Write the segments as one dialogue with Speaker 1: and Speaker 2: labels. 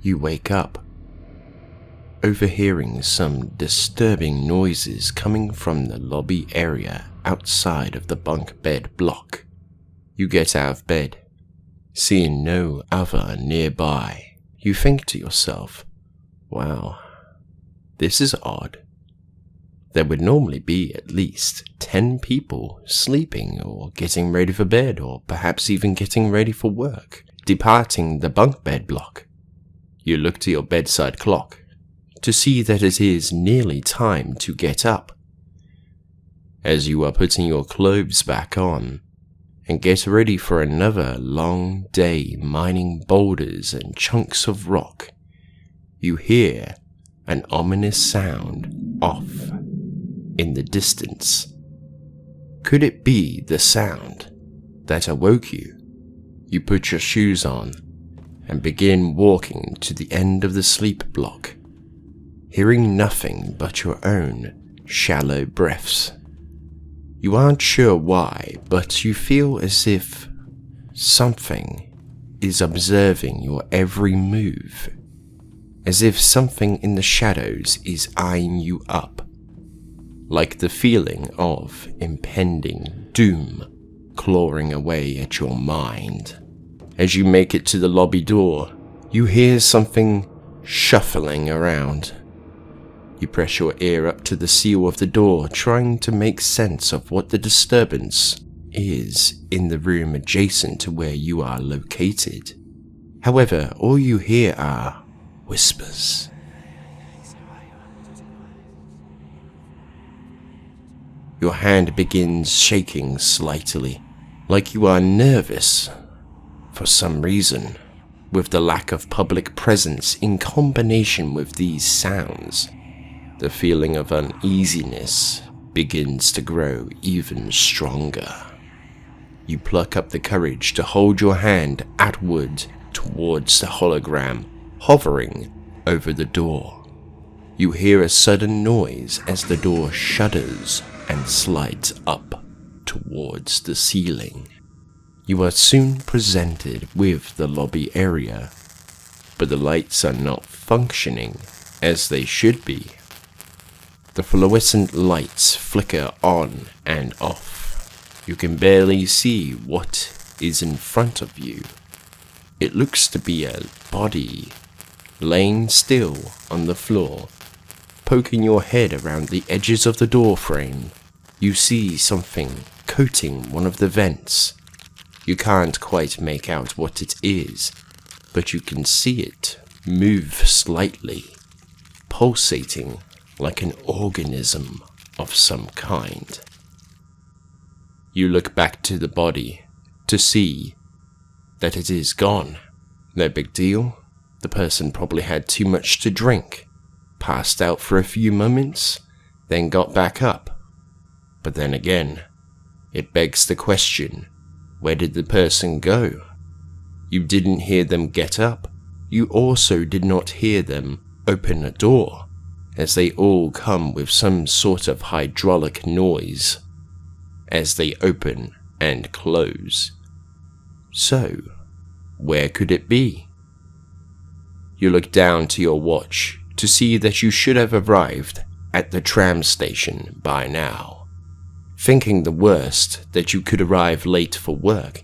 Speaker 1: You wake up, overhearing some disturbing noises coming from the lobby area outside of the bunk bed block. You get out of bed, seeing no other nearby. You think to yourself, wow, this is odd. There would normally be at least 10 people sleeping or getting ready for bed, or perhaps even getting ready for work, departing the bunk bed block. You look to your bedside clock to see that it is nearly time to get up. As you are putting your clothes back on and get ready for another long day mining boulders and chunks of rock, you hear an ominous sound off in the distance. Could it be the sound that awoke you? You put your shoes on and begin walking to the end of the sleep block, hearing nothing but your own shallow breaths. You aren't sure why, but you feel as if something is observing your every move, as if something in the shadows is eyeing you up, like the feeling of impending doom clawing away at your mind. As you make it to the lobby door, you hear something shuffling around. You press your ear up to the seal of the door, trying to make sense of what the disturbance is in the room adjacent to where you are located. However, all you hear are whispers. Your hand begins shaking slightly, like you are nervous for some reason. With the lack of public presence in combination with these sounds, the feeling of uneasiness begins to grow even stronger. You pluck up the courage to hold your hand outward towards the hologram hovering over the door. You hear a sudden noise as the door shudders and slides up towards the ceiling. You are soon presented with the lobby area, but the lights are not functioning as they should be. The fluorescent lights flicker on and off. You can barely see what is in front of you. It looks to be a body laying still on the floor. Poking your head around the edges of the door frame, you see something coating one of the vents. You can't quite make out what it is, but you can see it move slightly, pulsating like an organism of some kind. You look back to the body to see that it is gone. No big deal. The person probably had too much to drink, passed out for a few moments, then got back up. But then again, it begs the question, where did the person go? You didn't hear them get up. You also did not hear them open a door, as they all come with some sort of hydraulic noise as they open and close. So, where could it be? You look down to your watch to see that you should have arrived at the tram station by now. Thinking the worst, that you could arrive late for work,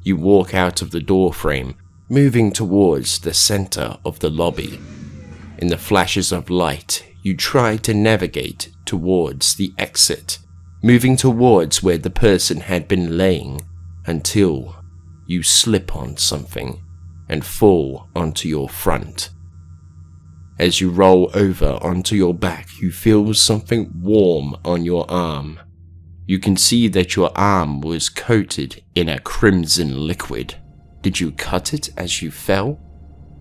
Speaker 1: you walk out of the door frame, moving towards the center of the lobby. In the flashes of light, you try to navigate towards the exit, moving towards where the person had been laying, until you slip on something and fall onto your front. As you roll over onto your back, you feel something warm on your arm. You can see that your arm was coated in a crimson liquid. Did you cut it as you fell?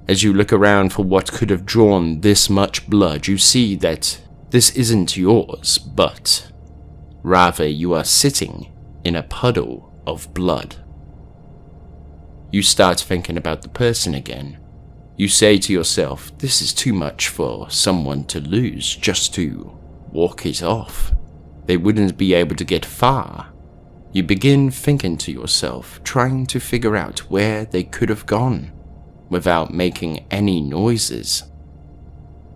Speaker 1: As you look around for what could have drawn this much blood, you see that this isn't yours, but rather you are sitting in a puddle of blood. You start thinking about the person again. You say to yourself, this is too much for someone to lose just to walk it off. They wouldn't be able to get far. You begin thinking to yourself, trying to figure out where they could have gone. without making any noises.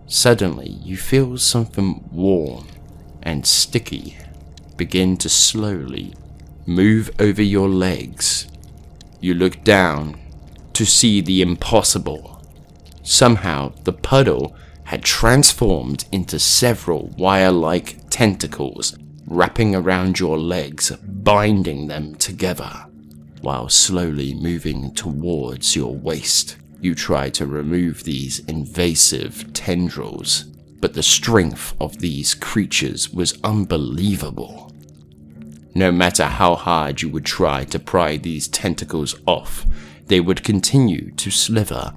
Speaker 1: Suddenly, you feel something warm and sticky begin to slowly move over your legs. You look down to see the impossible. Somehow, the puddle had transformed into several wire-like tentacles wrapping around your legs, binding them together. While slowly moving towards your waist, you try to remove these invasive tendrils, but the strength of these creatures was unbelievable. No matter how hard you would try to pry these tentacles off, they would continue to slither,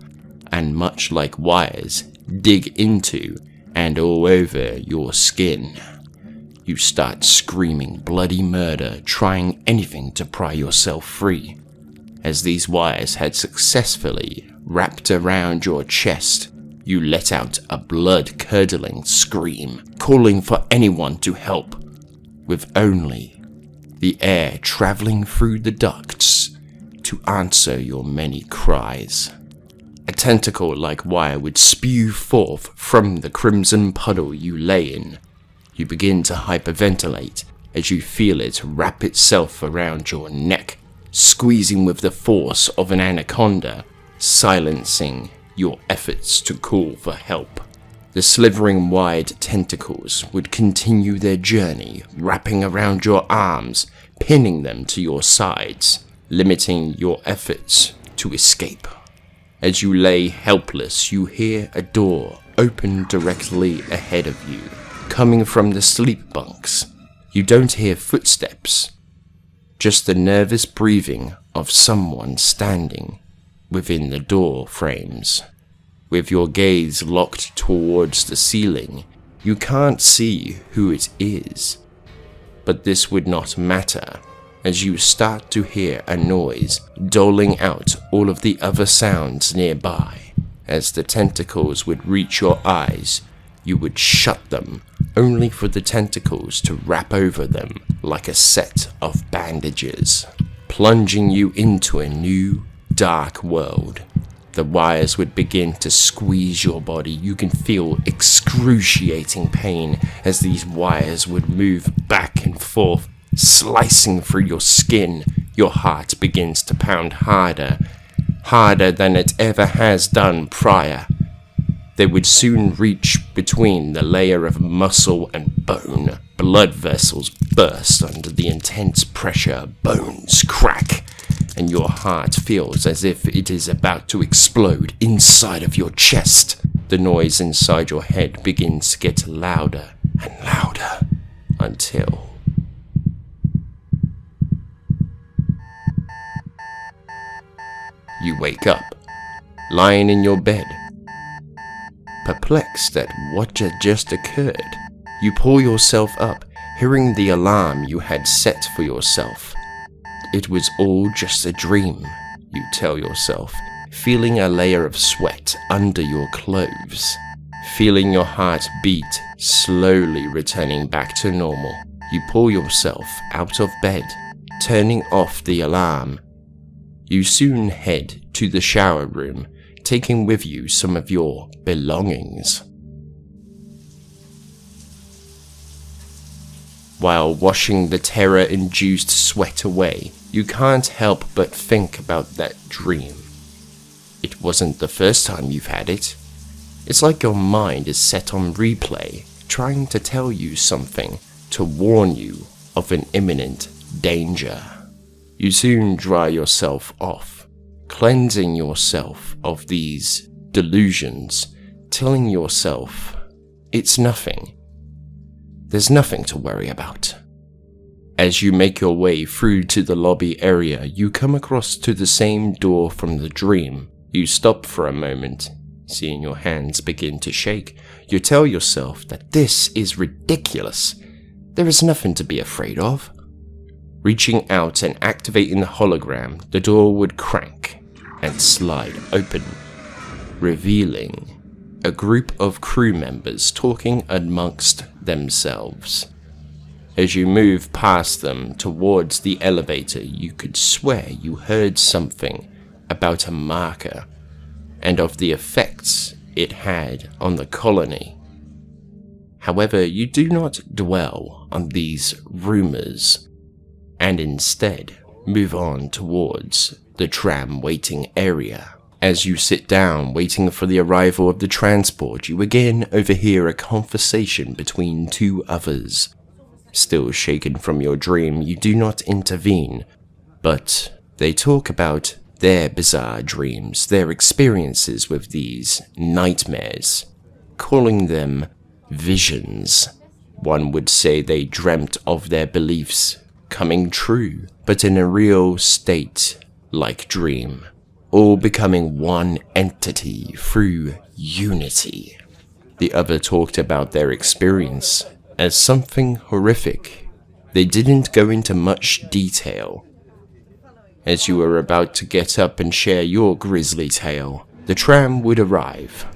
Speaker 1: and much like wires, dig into and all over your skin. You start screaming bloody murder, trying anything to pry yourself free. As these wires had successfully wrapped around your chest, you let out a blood-curdling scream, calling for anyone to help, with only the air traveling through the ducts to answer your many cries. A tentacle-like wire would spew forth from the crimson puddle you lay in. You begin to hyperventilate as you feel it wrap itself around your neck, squeezing with the force of an anaconda, silencing your efforts to call for help. The slithering wide tentacles would continue their journey, wrapping around your arms, pinning them to your sides, limiting your efforts to escape. As you lay helpless, you hear a door open directly ahead of you, coming from the sleep bunks. You don't hear footsteps, just the nervous breathing of someone standing within the door frames. With your gaze locked towards the ceiling, you can't see who it is, but this would not matter as you start to hear a noise doling out all of the other sounds nearby. As the tentacles would reach your eyes, you would shut them, only for the tentacles to wrap over them like a set of bandages, plunging you into a new, dark world. The wires would begin to squeeze your body. You can feel excruciating pain as these wires would move back and forth, slicing through your skin. Your heart begins to pound harder, harder than it ever has done prior. They would soon reach between the layer of muscle and bone. Blood vessels burst under the intense pressure, bones crack, and your heart feels as if it is about to explode inside of your chest. The noise inside your head begins to get louder and louder until you wake up, lying in your bed. Perplexed at what had just occurred, you pull yourself up, hearing the alarm you had set for yourself. It was all just a dream, you tell yourself, feeling a layer of sweat under your clothes. Feeling your heart beat, slowly returning back to normal, you pull yourself out of bed, turning off the alarm. You soon head to the shower room, taking with you some of your belongings. While washing the terror-induced sweat away, you can't help but think about that dream. It wasn't the first time you've had it. It's like your mind is set on replay, trying to tell you something, to warn you of an imminent danger. You soon dry yourself off, cleansing yourself of these delusions, telling yourself it's nothing. There's nothing to worry about. As you make your way through to the lobby area, you come across to the same door from the dream. You stop for a moment, seeing your hands begin to shake. You tell yourself that this is ridiculous. There is nothing to be afraid of. Reaching out and activating the hologram, the door would crank and slide open, revealing a group of crew members talking amongst themselves. As you move past them towards the elevator, you could swear you heard something about a marker. and of the effects it had on the colony. However, you do not dwell on these rumors, and instead move on towards the tram waiting area. As you sit down waiting for the arrival of the transport, you again overhear a conversation between two others. Still shaken from your dream, you do not intervene, but they talk about their bizarre dreams, their experiences with these nightmares, calling them visions. One would say they dreamt of their beliefs coming true, but in a real state-like dream, all becoming one entity through unity. The other talked about their experience as something horrific. They didn't go into much detail. As you were about to get up and share your grisly tale, the tram would arrive.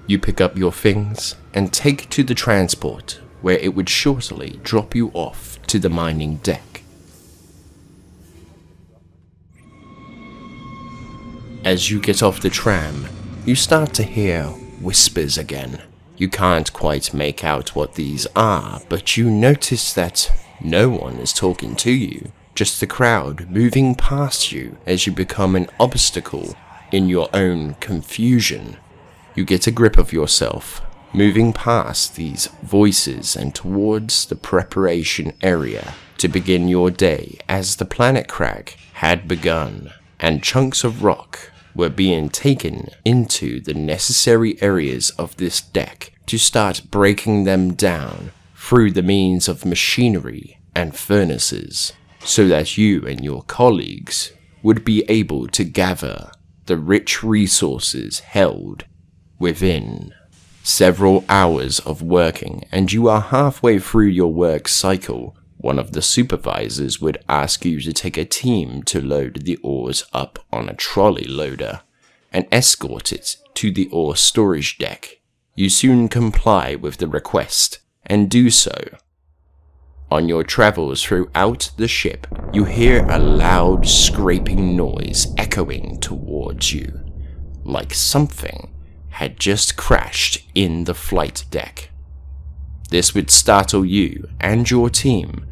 Speaker 1: You pick up your things and take to the transport, where it would shortly drop you off to the mining deck. As you get off the tram, you start to hear whispers again. You can't quite make out what these are, but you notice that no one is talking to you, just the crowd moving past you as you become an obstacle in your own confusion. You get a grip of yourself, moving past these voices and towards the preparation area to begin your day as the planet crack had begun, and chunks of rock were being taken into the necessary areas of this deck to start breaking them down through the means of machinery and furnaces, so that you and your colleagues would be able to gather the rich resources held within. Several hours of working, and you are halfway through your work cycle. One of the supervisors would ask you to take a team to load the ores up on a trolley loader and escort it to the ore storage deck. You soon comply with the request and do so. On your travels throughout the ship, you hear a loud scraping noise echoing towards you, like something had just crashed in the flight deck. This would startle you and your team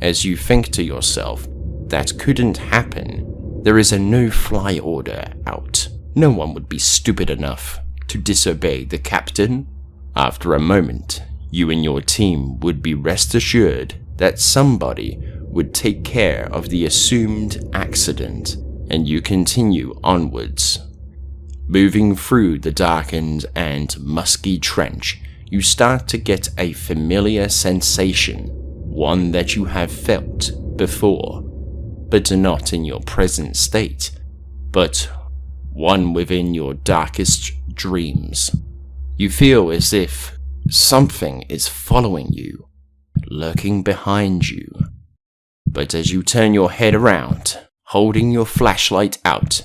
Speaker 1: as you think to yourself, that couldn't happen. There is a no-fly order out. No one would be stupid enough to disobey the captain. After a moment, you and your team would be rest assured that somebody would take care of the assumed accident, and you continue onwards. Moving through the darkened and musky trench, you start to get a familiar sensation, one that you have felt before, but not in your present state, but one within your darkest dreams. You feel as if something is following you, lurking behind you. But as you turn your head around, holding your flashlight out,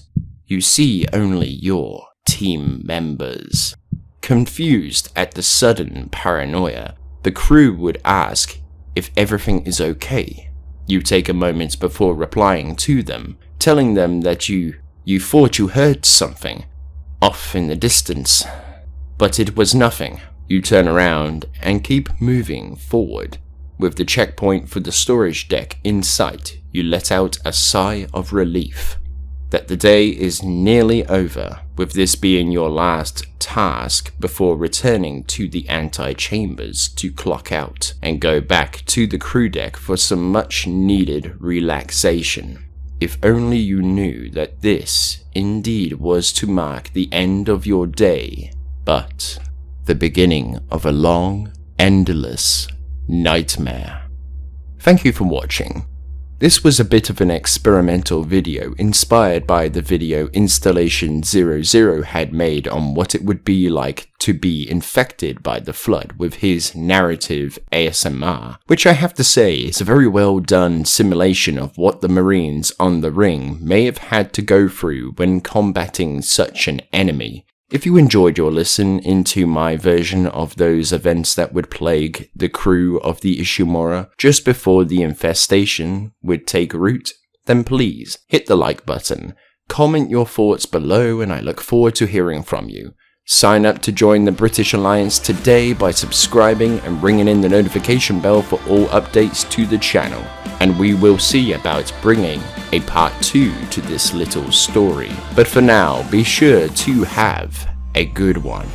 Speaker 1: you see only your team members. Confused at the sudden paranoia, the crew would ask if everything is okay. You take a moment before replying to them, telling them that you thought you heard something off in the distance, but it was nothing. You turn around and keep moving forward. With the checkpoint for the storage deck in sight, you let out a sigh of relief that the day is nearly over, with this being your last task before returning to the antechambers to clock out and go back to the crew deck for some much needed relaxation. If only you knew that this indeed was to mark the end of your day, but the beginning of a long, endless nightmare. Thank you for watching. This was a bit of an experimental video inspired by the video Installation 00 had made on what it would be like to be infected by the flood with his narrative ASMR, which I have to say is a very well done simulation of what the Marines on the ring may have had to go through when combating such an enemy. If you enjoyed your listen into my version of those events that would plague the crew of the Ishimura just before the infestation would take root, then please hit the like button, comment your thoughts below, and I look forward to hearing from you. Sign up to join the British Alliance today by subscribing and ringing in the notification bell for all updates to the channel, and we will see about bringing a part 2 to this little story. But for now, be sure to have a good one.